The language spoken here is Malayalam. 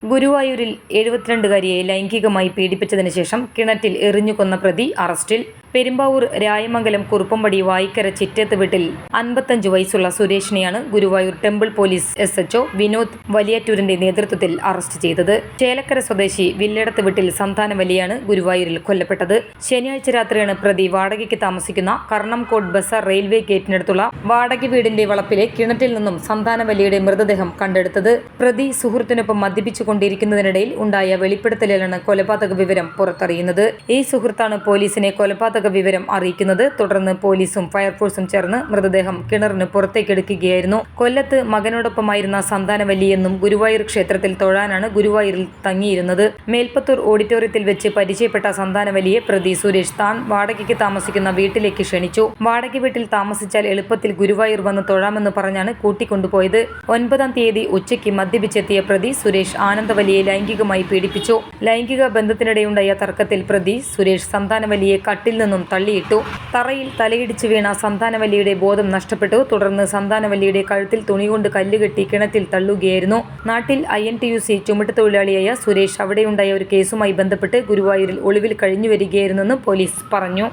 ഗുരുവായൂരിൽ 72-കാരിയെ ലൈംഗികമായി പീഡിപ്പിച്ചതിന് ശേഷം കിണറ്റിൽ എറിഞ്ഞുകൊന്ന പ്രതി അറസ്റ്റിൽ. പെരുമ്പാവൂർ രായമംഗലം കുറുപ്പംപടി വായിക്കര ചിറ്റേത്ത് വീട്ടിൽ 55 വയസ്സുള്ള സുരേഷിനെയാണ് Guruvayur temple police SHO Vinod വലിയാറ്റൂരിന്റെ നേതൃത്വത്തിൽ അറസ്റ്റ് ചെയ്തത്. ചേലക്കര സ്വദേശി വില്ലടത്ത് വീട്ടിൽ സന്താനവല്ലിയാണ് ഗുരുവായൂരിൽ കൊല്ലപ്പെട്ടത്. ശനിയാഴ്ച രാത്രിയാണ് പ്രതി വാടകയ്ക്ക് താമസിക്കുന്ന കർണംകോട് ബസാർ റെയിൽവേ ഗേറ്റിനടുത്തുള്ള വാടക വീടിന്റെ വളപ്പിലെ കിണറ്റിൽ നിന്നും സന്താനവല്ലിയുടെ മൃതദേഹം കണ്ടെടുത്തത്. പ്രതി സുഹൃത്തിനൊപ്പം മദ്യപിച്ചുകൊണ്ടിരിക്കുന്നതിനിടയിൽ ഉണ്ടായ വെളിപ്പെടുത്തലിലാണ് കൊലപാതക വിവരം പുറത്തറിയുന്നത്. ഈ സുഹൃത്താണ് പോലീസിനെ കൊലപാതക വിവരം അറിയിക്കുന്നത്. തുടർന്ന് പോലീസും ഫയർഫോഴ്സും ചേർന്ന് മൃതദേഹം കിണറിന് പുറത്തേക്കെടുക്കുകയായിരുന്നു. കൊല്ലത്ത് മകനോടൊപ്പമായിരുന്ന സന്താനവല്ലിയെന്നും ഗുരുവായൂർ ക്ഷേത്രത്തിൽ തൊഴാനാണ് ഗുരുവായൂരിൽ തങ്ങിയിരുന്നത്. മേൽപ്പത്തൂർ ഓഡിറ്റോറിയത്തിൽ വെച്ച് പരിചയപ്പെട്ട സന്താനവല്ലിയെ പ്രതി സുരേഷ് താൻ വാടകയ്ക്ക് താമസിക്കുന്ന വീട്ടിലേക്ക് ക്ഷണിച്ചു. വാടക വീട്ടിൽ താമസിച്ചാൽ എളുപ്പത്തിൽ ഗുരുവായൂർ വന്ന് തൊഴാമെന്ന് പറഞ്ഞാണ് കൂട്ടിക്കൊണ്ടുപോയത്. 9-ാം തീയതി ഉച്ചയ്ക്ക് മദ്യപിച്ചെത്തിയ പ്രതി സുരേഷ് ആനന്ദവല്ലിയെ ലൈംഗികമായി പീഡിപ്പിച്ചു. ലൈംഗിക ബന്ധത്തിനിടെയുണ്ടായ തർക്കത്തിൽ പ്രതി സുരേഷ് സന്താനവല്ലിയെ കട്ടിൽ നിന്നും തള്ളിയിട്ടു. തറയിൽ തലയിടിച്ച് വീണ സന്താനവല്ലിയുടെ ബോധം നഷ്ടപ്പെട്ടു. തുടർന്ന് സന്താനവല്ലിയുടെ കഴുത്തിൽ തുണികൊണ്ട് കല്ലുകെട്ടി കിണറ്റിൽ തള്ളുകയായിരുന്നു. നാട്ടിൽ INTUC ചുമട്ടുതൊഴിലാളിയായ സുരേഷ് അവിടെയുണ്ടായ ഒരു കേസുമായി ബന്ധപ്പെട്ട് ഗുരുവായൂരിൽ ഒളിവിൽ കഴിഞ്ഞുവരികയായിരുന്നെന്ന് പോലീസ് പറഞ്ഞു.